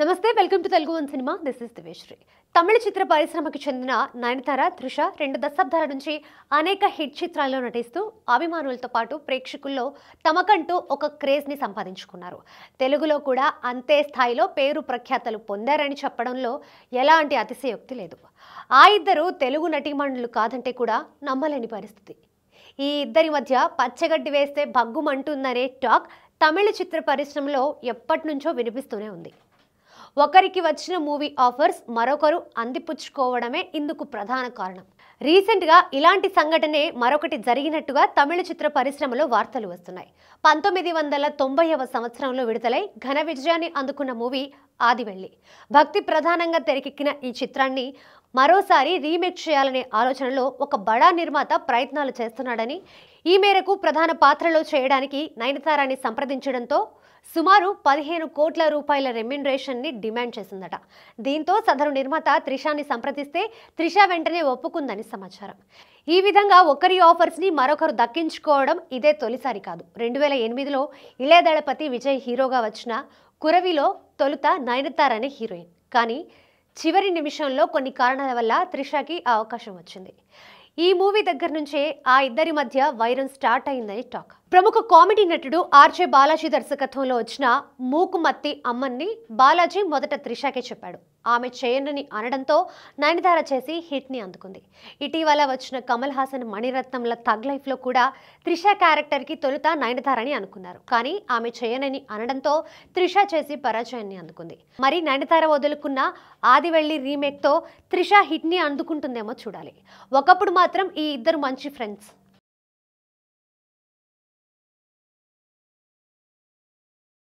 నమస్తే welcome to Telugu one cinema this is Diveshri. తమిళ చిత్ర పరిశ్రమకు చెందిన నయనతార, త్రిష 2 దశాబ్దాల నుంచి అనేక హిట్ చిత్రాల్లో నటిస్తూ అభిమానులతో పాటు ప్రేక్షకుల్లో తమకంటూ ఒక క్రేజ్ని సంపాదించుకున్నారు. తెలుగులో కూడా అంతే స్థాయిలో పేరు ప్రఖ్యాతలు పొందారని చెప్పడంలో ఎలాంటి అతిశయోక్తి లేదు. ఆ ఇద్దరు తెలుగు నటీమణులు కాదంటే కూడా నమ్మలేని పరిస్థితి. ఈ ఇద్దరి మధ్య పచ్చగడ్డి వేస్తే భగ్గుమంటుందనే టాక్ తమిళ చిత్ర పరిశ్రమలో ఎప్పటి నుంచో వినిపిస్తూనే ఉంది. ఒకరికి వచ్చిన మూవీ ఆఫర్స్ మరొకరు అందిపుచ్చుకోవడమే ఇందుకు ప్రధాన కారణం. రీసెంట్గా ఇలాంటి సంఘటనే మరొకటి జరిగినట్టుగా తమిళ చిత్ర పరిశ్రమలో వార్తలు వస్తున్నాయి. 1990వ సంవత్సరంలో విడుదలై ఘన విజయాన్ని అందుకున్న మూవీ ఆదివెళ్ళి. భక్తి ప్రధానంగా తెరకెక్కిన ఈ చిత్రాన్ని మరోసారి రీమేక్ చేయాలనే ఆలోచనలో ఒక బడా నిర్మాత ప్రయత్నాలు చేస్తున్నాడని, ఈ మేరకు ప్రధాన పాత్రలో చేయడానికి నయనతారని సంప్రదించడంతో సుమారు 15 కోట్ల రూపాయల రెమ్యునరేషన్ని డిమాండ్ చేసిందట. దీంతో సదరు నిర్మాత త్రిషాని సంప్రదిస్తే త్రిష వెంటనే ఒప్పుకుందని సమాచారం. ఈ విధంగా ఒకరి ఆఫర్స్ని మరొకరు దక్కించుకోవడం ఇదే తొలిసారి కాదు. 2008లో ఇళయదళపతి విజయ్ హీరోగా వచ్చిన కురవిలో తొలుత నయనతారనే హీరోయిన్. కానీ చివరి నిమిషంలో కొన్ని కారణాల వల్ల త్రిషకి ఆ అవకాశం వచ్చింది. ఈ మూవీ దగ్గర నుంచే ఆ ఇద్దరి మధ్య వైరం స్టార్ట్ అయిందని టాక్. ప్రముఖ కామెడీ నటుడు ఆర్జే బాలాజీ దర్శకత్వంలో వచ్చిన మూకుమత్తి అమ్మన్ని బాలాజీ మొదట త్రిషకే చెప్పాడు. ఆమె చేయనని అనడంతో నయనతార చేసి హిట్ని అందుకుంది. ఇటీవల వచ్చిన కమల్ హాసన్ మణిరత్నంల థగ్ లైఫ్లో కూడా త్రిష క్యారెక్టర్కి తొలుత నయనతారని అనుకున్నారు. కానీ ఆమె చేయనని అనడంతో త్రిష చేసి పరాజయాన్ని అందుకుంది. మరి నయనతార వదులుకున్న ఆదివెళ్ళి రీమేక్తో త్రిష హిట్ని అందుకుంటుందేమో చూడాలి. ఒకప్పుడు మాత్రం ఈ ఇద్దరు మంచి ఫ్రెండ్స్.